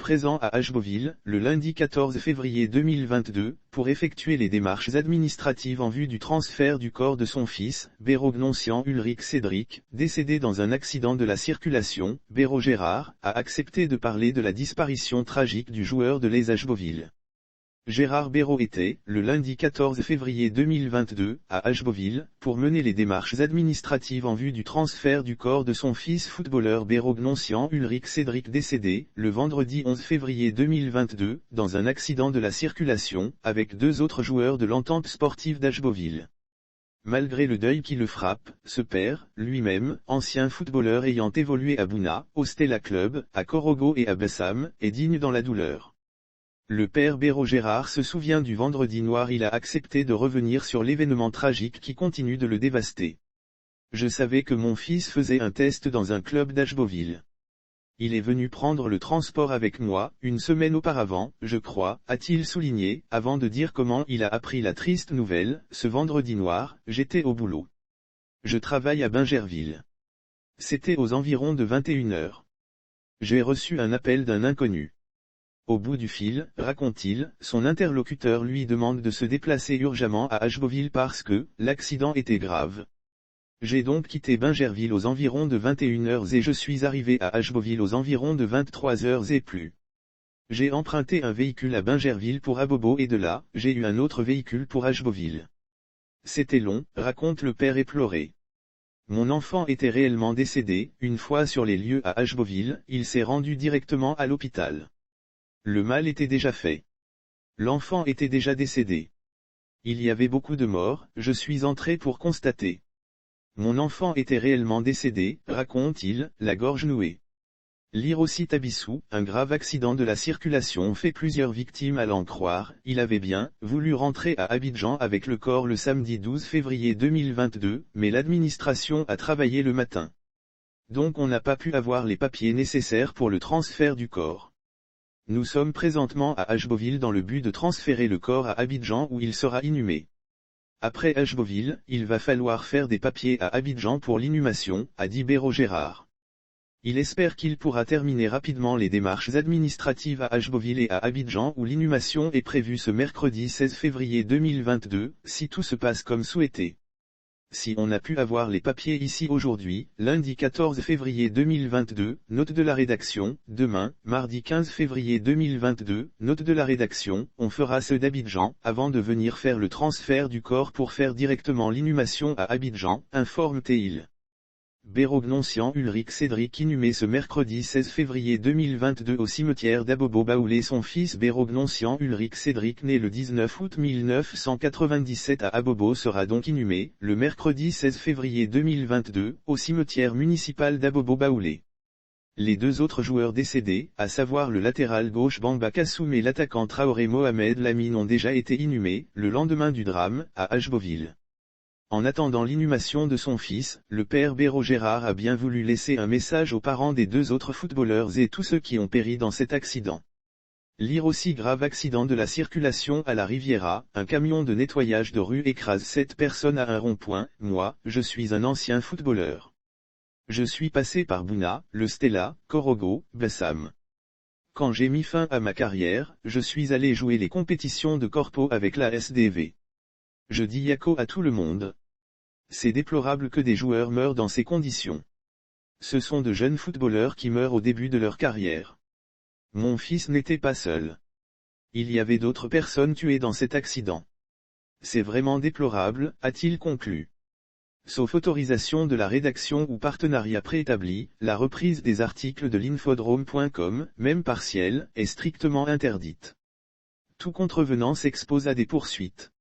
présent à Ashboville, le lundi 14 février 2022, pour effectuer les démarches administratives en vue du transfert du corps de son fils, Béraud-Gnossian Ulrich Cédric, décédé dans un accident de la circulation. Béraud Gérard a accepté de parler de la disparition tragique du joueur de l'ES Ashboville. Gérard Béraud était, le lundi 14 février 2022, à Ashboville, pour mener les démarches administratives en vue du transfert du corps de son fils footballeur Béraud-Gnossian Ulrich Cédric décédé, le vendredi 11 février 2022, dans un accident de la circulation, avec deux autres joueurs de l'entente sportive d'Ashboville. Malgré le deuil qui le frappe, ce père, lui-même, ancien footballeur ayant évolué à Bouna, au Stella Club, à Korogo et à Bessam, est digne dans la douleur. Le père Béraud Gérard se souvient du vendredi noir. Il a accepté de revenir sur l'événement tragique qui continue de le dévaster. Je savais que mon fils faisait un test dans un club d'Ashboville. Il est venu prendre le transport avec moi, une semaine auparavant, je crois, a-t-il souligné, avant de dire comment il a appris la triste nouvelle. Ce vendredi noir, j'étais au boulot. Je travaille à Bingerville. C'était aux environs de 21h. J'ai reçu un appel d'un inconnu. Au bout du fil, raconte-t-il, son interlocuteur lui demande de se déplacer urgemment à Ashboville parce que l'accident était grave. J'ai donc quitté Bingerville aux environs de 21h et je suis arrivé à Ashboville aux environs de 23h et plus. J'ai emprunté un véhicule à Bingerville pour Abobo et de là, j'ai eu un autre véhicule pour Ashboville. C'était long, raconte le père éploré. Mon enfant était réellement décédé. Une fois sur les lieux à Ashboville, il s'est rendu directement à l'hôpital. Le mal était déjà fait. L'enfant était déjà décédé. Il y avait beaucoup de morts. Je suis entré pour constater. Mon enfant était réellement décédé, raconte-t-il, la gorge nouée. Lire aussi Tabissou, un grave accident de la circulation fait plusieurs victimes à l'en croire. Il avait bien voulu rentrer à Abidjan avec le corps le samedi 12 février 2022, mais l'administration a travaillé le matin. Donc on n'a pas pu avoir les papiers nécessaires pour le transfert du corps. Nous sommes présentement à Ashboville dans le but de transférer le corps à Abidjan où il sera inhumé. Après Ashboville, il va falloir faire des papiers à Abidjan pour l'inhumation, a dit Béraud Gérard. Il espère qu'il pourra terminer rapidement les démarches administratives à Ashboville et à Abidjan où l'inhumation est prévue ce mercredi 16 février 2022, si tout se passe comme souhaité. Si on a pu avoir les papiers ici aujourd'hui, lundi 14 février 2022, note de la rédaction, demain, mardi 15 février 2022, note de la rédaction, on fera ceux d'Abidjan, avant de venir faire le transfert du corps pour faire directement l'inhumation à Abidjan, informe-t-il. Béraud-Gnossian Ulrich Cédric inhumé ce mercredi 16 février 2022 au cimetière d'Abobo-Baoulé. Son fils Béraud-Gnossian Ulrich Cédric né le 19 août 1997 à Abobo sera donc inhumé, le mercredi 16 février 2022, au cimetière municipal d'Abobo-Baoulé. Les deux autres joueurs décédés, à savoir le latéral gauche Bamba Kassoum et l'attaquant Traoré Mohamed Lamine ont déjà été inhumés, le lendemain du drame, à Ashboville. En attendant l'inhumation de son fils, le père Béraud Gérard a bien voulu laisser un message aux parents des deux autres footballeurs et tous ceux qui ont péri dans cet accident. Lire aussi grave accident de la circulation à la Riviera, un camion de nettoyage de rue écrase 7 personnes à un rond-point. Moi, je suis un ancien footballeur. Je suis passé par Bouna, le Stella, Korogo, Bessam. Quand j'ai mis fin à ma carrière, je suis allé jouer les compétitions de corpo avec la SDV. Je dis yako à tout le monde. C'est déplorable que des joueurs meurent dans ces conditions. Ce sont de jeunes footballeurs qui meurent au début de leur carrière. Mon fils n'était pas seul. Il y avait d'autres personnes tuées dans cet accident. C'est vraiment déplorable, a-t-il conclu. Sauf autorisation de la rédaction ou partenariat préétabli, la reprise des articles de l'infodrome.com, même partielle, est strictement interdite. Tout contrevenant s'expose à des poursuites.